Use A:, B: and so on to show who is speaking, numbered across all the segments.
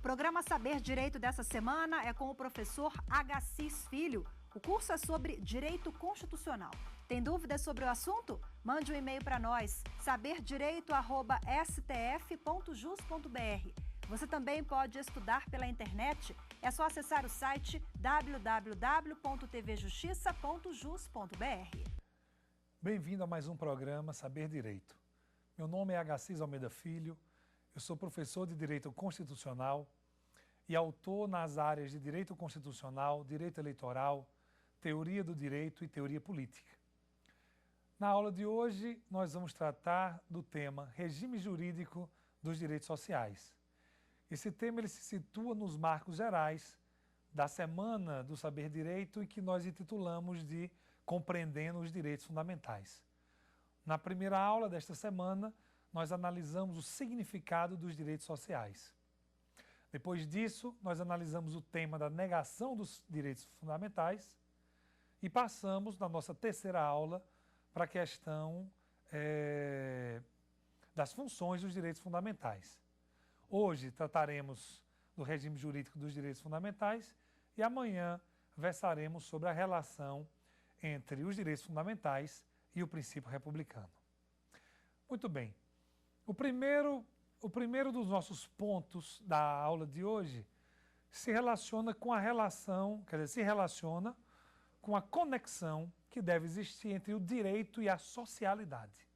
A: O programa Saber Direito dessa semana é com o professor Agassiz Filho. O curso é sobre Direito Constitucional. Tem dúvidas sobre o assunto? Mande um e-mail para nós, saberdireito@stf.jus.br. Você também pode estudar pela internet. É só acessar o site www.tvjustiça.jus.br.
B: Bem-vindo a mais um programa Saber Direito. Meu nome é Agassiz Almeida Filho, eu sou professor de Direito Constitucional e autor nas áreas de Direito Constitucional, Direito Eleitoral, Teoria do Direito e Teoria Política. Na aula de hoje, nós vamos tratar do tema Regime Jurídico dos Direitos Sociais. Esse tema ele se situa nos marcos gerais da Semana do Saber Direito e que nós intitulamos de Compreendendo os Direitos Fundamentais. Na primeira aula desta semana, nós analisamos o significado dos direitos sociais. Depois disso, nós analisamos o tema da negação dos direitos fundamentais e passamos, na nossa terceira aula, para a questão das funções dos direitos fundamentais. Hoje trataremos do regime jurídico dos direitos fundamentais e amanhã versaremos sobre a relação entre os direitos fundamentais e o princípio republicano. Muito bem. O primeiro dos nossos pontos da aula de hoje se relaciona com a relação, se relaciona com a conexão que deve existir entre o direito e a socialidade.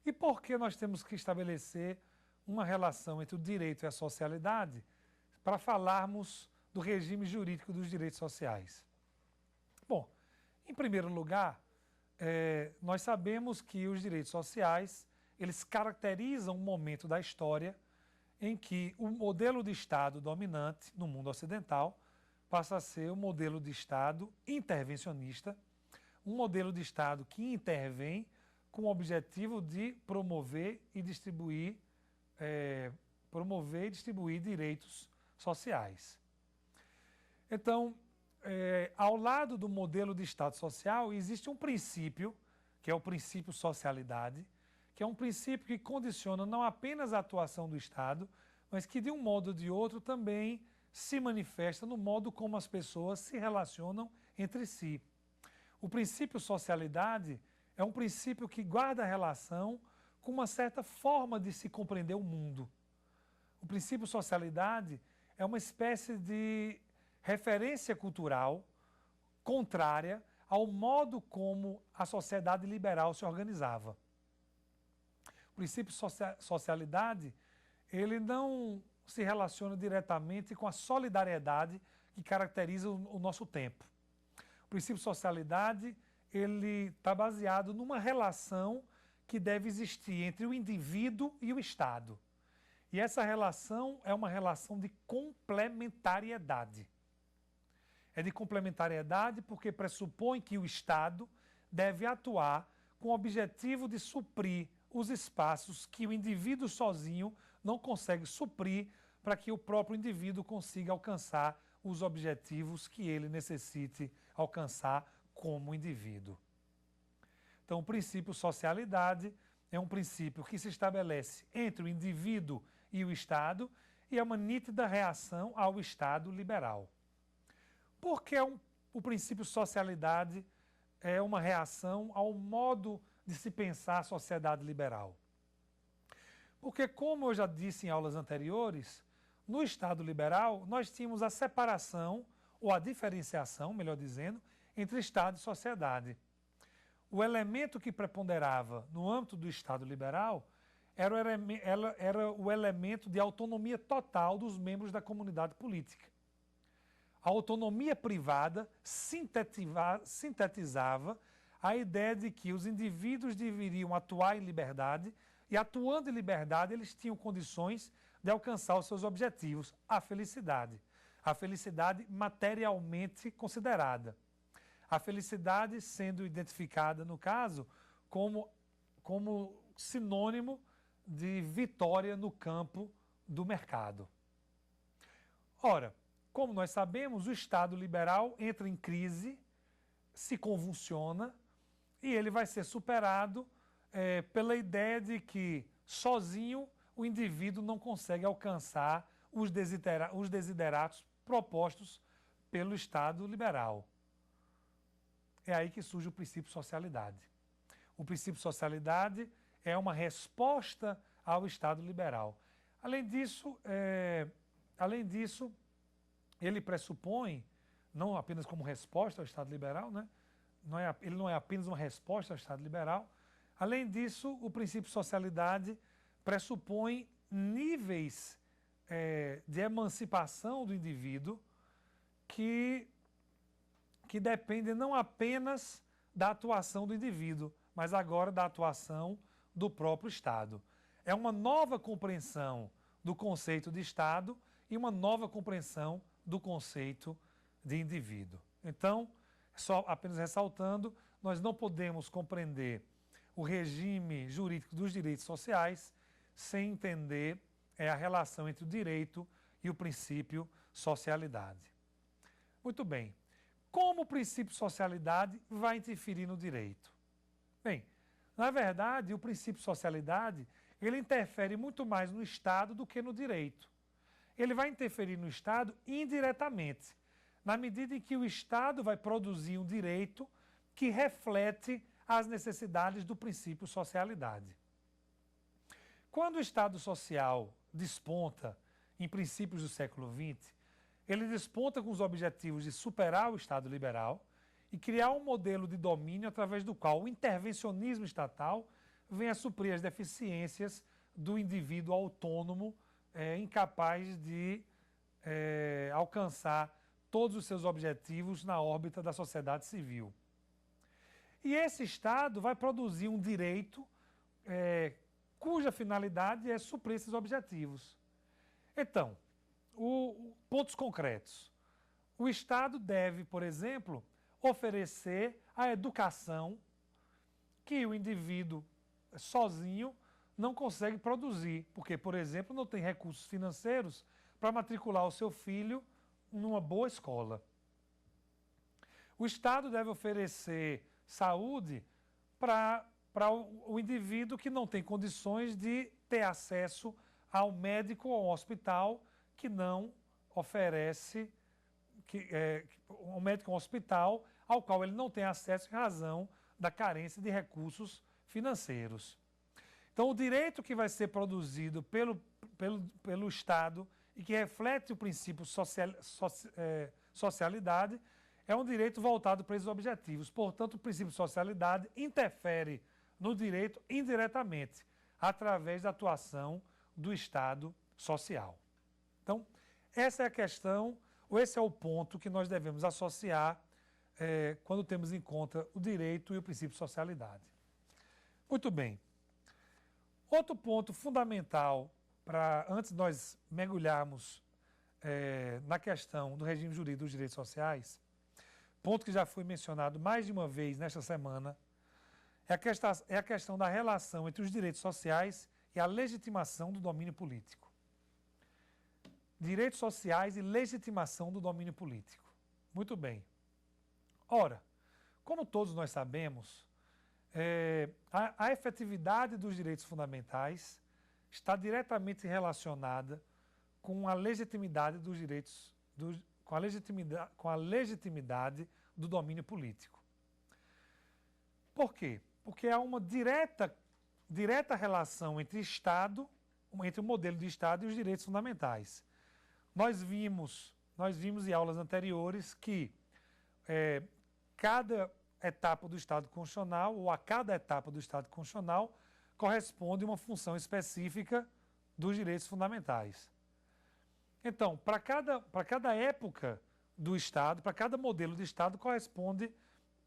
B: E por que nós temos que estabelecer uma relação entre o direito e a socialidade para falarmos do regime jurídico dos direitos sociais? Bom, em primeiro lugar, nós sabemos que os direitos sociais, eles caracterizam um momento da história em que o modelo de Estado dominante no mundo ocidental passa a ser um modelo de Estado intervencionista, um modelo de Estado que intervém com o objetivo de promover e distribuir direitos sociais. Então, ao lado do modelo de Estado social, existe um princípio, que é o princípio socialidade, que é um princípio que condiciona não apenas a atuação do Estado, mas que de um modo ou de outro também se manifesta no modo como as pessoas se relacionam entre si. O princípio socialidade é um princípio que guarda relação com uma certa forma de se compreender o mundo. O princípio socialidade é uma espécie de referência cultural contrária ao modo como a sociedade liberal se organizava. O princípio socialidade, ele não se relaciona diretamente com a solidariedade que caracteriza o nosso tempo. O princípio socialidade, ele está baseado numa relação que deve existir entre o indivíduo e o Estado. E essa relação é uma relação de complementariedade. É de complementariedade porque pressupõe que o Estado deve atuar com o objetivo de suprir os espaços que o indivíduo sozinho não consegue suprir para que o próprio indivíduo consiga alcançar os objetivos que ele necessite alcançar como indivíduo. Então, o princípio socialidade é um princípio que se estabelece entre o indivíduo e o Estado e é uma nítida reação ao Estado liberal. Por que o princípio socialidade é uma reação ao modo de se pensar a sociedade liberal? Porque, como eu já disse em aulas anteriores, no Estado liberal nós tínhamos a separação, ou a diferenciação, melhor dizendo, entre Estado e sociedade. O elemento que preponderava no âmbito do Estado liberal era o elemento de autonomia total dos membros da comunidade política. A autonomia privada sintetizava a ideia de que os indivíduos deveriam atuar em liberdade e, atuando em liberdade, eles tinham condições de alcançar os seus objetivos, a felicidade materialmente considerada. A felicidade sendo identificada, no caso, como sinônimo de vitória no campo do mercado. Ora, como nós sabemos, o Estado liberal entra em crise, se convulsiona e ele vai ser superado pela ideia de que sozinho o indivíduo não consegue alcançar os desideratos propostos pelo Estado liberal. É aí que surge o princípio de socialidade. O princípio de socialidade é uma resposta ao Estado liberal. Além disso, ele pressupõe, não apenas como resposta ao Estado liberal, né? Ele não é apenas uma resposta ao Estado liberal. Além disso, o princípio de socialidade pressupõe níveis de emancipação do indivíduo que dependem não apenas da atuação do indivíduo, mas agora da atuação do próprio Estado. É uma nova compreensão do conceito de Estado e uma nova compreensão do conceito de indivíduo. Então, só apenas ressaltando, nós não podemos compreender o regime jurídico dos direitos sociais sem entender a relação entre o direito e o princípio socialidade. Muito bem. Como o princípio socialidade vai interferir no direito? Bem, na verdade, o princípio socialidade, ele interfere muito mais no Estado do que no direito. Ele vai interferir no Estado indiretamente, na medida em que o Estado vai produzir um direito que reflete as necessidades do princípio socialidade. Quando o Estado social desponta em princípios do século XX, ele desponta com os objetivos de superar o Estado liberal e criar um modelo de domínio através do qual o intervencionismo estatal vem a suprir as deficiências do indivíduo autônomo, incapaz de alcançar todos os seus objetivos na órbita da sociedade civil. E esse Estado vai produzir um direito cuja finalidade é suprir esses objetivos. Então, pontos concretos. O Estado deve, por exemplo, oferecer a educação que o indivíduo sozinho não consegue produzir, porque, por exemplo, não tem recursos financeiros para matricular o seu filho numa boa escola. O Estado deve oferecer saúde para o indivíduo que não tem condições de ter acesso ao médico ou ao hospital que não oferece, um médico ou um hospital ao qual ele não tem acesso em razão da carência de recursos financeiros. Então, o direito que vai ser produzido pelo Estado e que reflete o princípio socialidade é um direito voltado para esses objetivos. Portanto, o princípio de socialidade interfere no direito indiretamente, através da atuação do Estado social. Então, essa é a questão, ou esse é o ponto que nós devemos associar quando temos em conta o direito e o princípio de socialidade. Muito bem. Outro ponto fundamental, antes de nós mergulharmos na questão do regime jurídico dos direitos sociais, ponto que já foi mencionado mais de uma vez nesta semana, é a questão da relação entre os direitos sociais e a legitimação do domínio político. Direitos sociais e legitimação do domínio político. Muito bem. Ora, como todos nós sabemos, a efetividade dos direitos fundamentais está diretamente relacionada com a legitimidade dos direitos, com a legitimidade do domínio político. Por quê? Porque há uma direta relação entre o modelo de Estado e os direitos fundamentais. Nós vimos em aulas anteriores que cada etapa do Estado constitucional, ou a cada etapa do Estado constitucional, corresponde uma função específica dos direitos fundamentais. Então, para cada época do Estado, para cada modelo de Estado, corresponde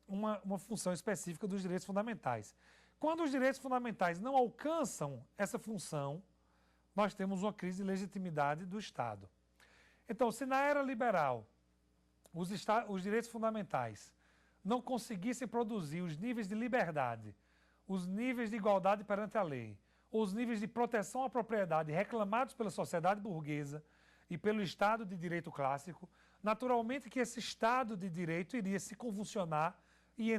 B: uma função específica dos direitos fundamentais. Quando os direitos fundamentais não alcançam essa função, nós temos uma crise de legitimidade do Estado. Então, se na era liberal os direitos fundamentais não conseguissem produzir os níveis de liberdade, os níveis de igualdade perante a lei, ou os níveis de proteção à propriedade reclamados pela sociedade burguesa e pelo Estado de direito clássico, naturalmente que esse Estado de direito iria se convulsionar e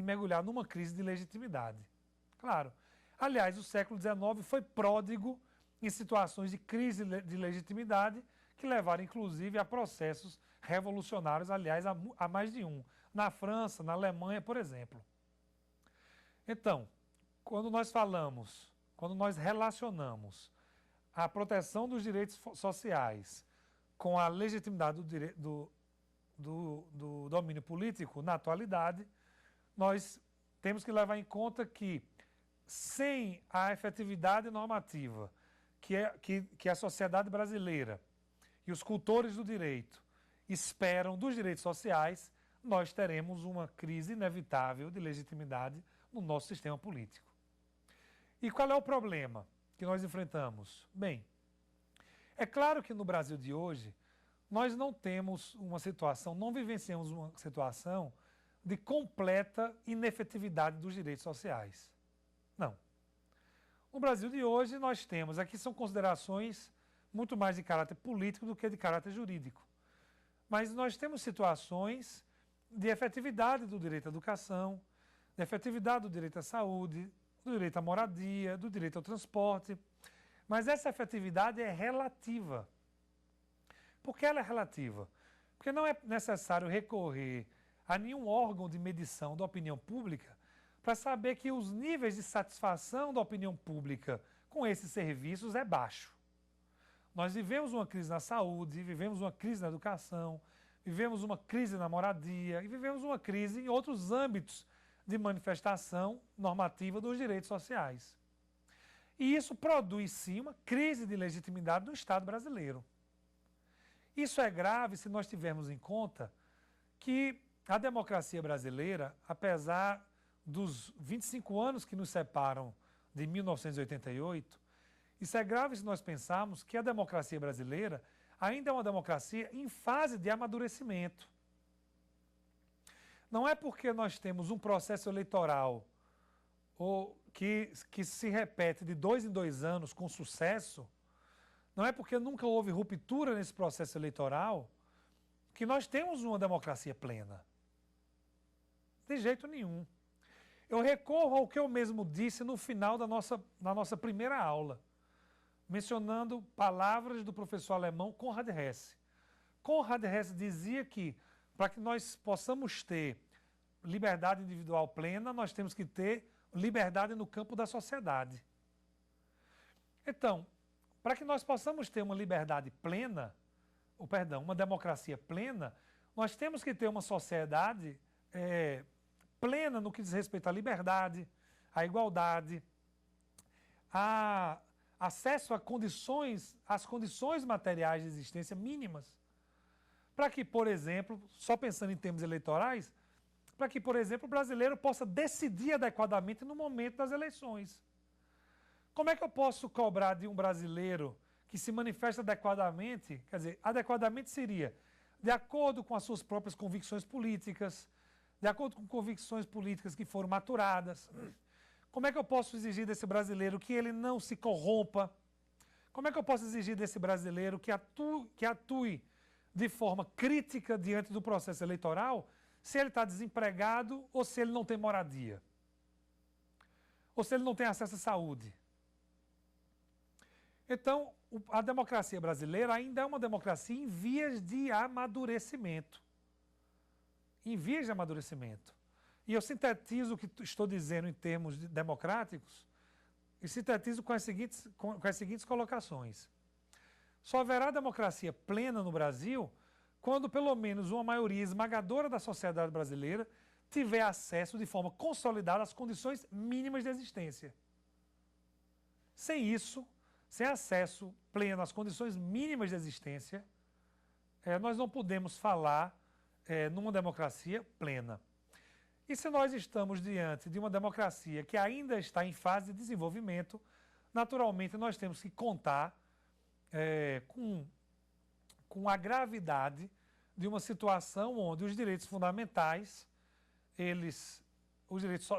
B: mergulhar numa crise de legitimidade. Claro. Aliás, o século XIX foi pródigo em situações de crise de legitimidade que levaram, inclusive, a processos revolucionários, aliás, a mais de um, na França, na Alemanha, por exemplo. Então, quando nós relacionamos a proteção dos direitos sociais com a legitimidade do domínio político na atualidade, nós temos que levar em conta que, sem a efetividade normativa que a sociedade brasileira e os cultores do direito esperam dos direitos sociais, nós teremos uma crise inevitável de legitimidade no nosso sistema político. E qual é o problema que nós enfrentamos? Bem, é claro que no Brasil de hoje, nós não temos uma situação, não vivenciamos uma situação de completa inefetividade dos direitos sociais. Não. No Brasil de hoje, nós temos, aqui são considerações muito mais de caráter político do que de caráter jurídico. Mas nós temos situações de efetividade do direito à educação, de efetividade do direito à saúde, do direito à moradia, do direito ao transporte. Mas essa efetividade é relativa. Por que ela é relativa? Porque não é necessário recorrer a nenhum órgão de medição da opinião pública para saber que os níveis de satisfação da opinião pública com esses serviços é baixo. Nós vivemos uma crise na saúde, vivemos uma crise na educação, vivemos uma crise na moradia e vivemos uma crise em outros âmbitos de manifestação normativa dos direitos sociais. E isso produz, sim, uma crise de legitimidade do Estado brasileiro. Isso é grave se nós tivermos em conta que a democracia brasileira, apesar dos 25 anos que nos separam de 1988, isso é grave se nós pensarmos que a democracia brasileira ainda é uma democracia em fase de amadurecimento. Não é porque nós temos um processo eleitoral que se repete de 2 em 2 anos com sucesso, não é porque nunca houve ruptura nesse processo eleitoral que nós temos uma democracia plena. De jeito nenhum. Eu recorro ao que eu mesmo disse no final da nossa primeira aula, mencionando palavras do professor alemão Konrad Hesse. Konrad Hesse dizia que, para que nós possamos ter liberdade individual plena, nós temos que ter liberdade no campo da sociedade. Então, para que nós possamos ter uma liberdade plena, uma democracia plena, nós temos que ter uma sociedade plena no que diz respeito à liberdade, à igualdade, a acesso às condições materiais de existência mínimas, para que, por exemplo, só pensando em termos eleitorais, para que, por exemplo, o brasileiro possa decidir adequadamente no momento das eleições. Como é que eu posso cobrar de um brasileiro que se manifesta adequadamente, quer dizer, adequadamente seria de acordo com as suas próprias convicções políticas, de acordo com convicções políticas que foram maturadas? Como é que eu posso exigir desse brasileiro que ele não se corrompa? Como é que eu posso exigir desse brasileiro que atue de forma crítica diante do processo eleitoral se ele está desempregado ou se ele não tem moradia? Ou se ele não tem acesso à saúde? Então, a democracia brasileira ainda é uma democracia em vias de amadurecimento. Em vias de amadurecimento. E eu sintetizo o que estou dizendo em termos democráticos e sintetizo com as seguintes colocações. Só haverá democracia plena no Brasil quando pelo menos uma maioria esmagadora da sociedade brasileira tiver acesso de forma consolidada às condições mínimas de existência. Sem isso, sem acesso pleno às condições mínimas de existência, nós não podemos falar numa democracia plena. E se nós estamos diante de uma democracia que ainda está em fase de desenvolvimento, naturalmente nós temos que contar com a gravidade de uma situação onde os direitos fundamentais, os direitos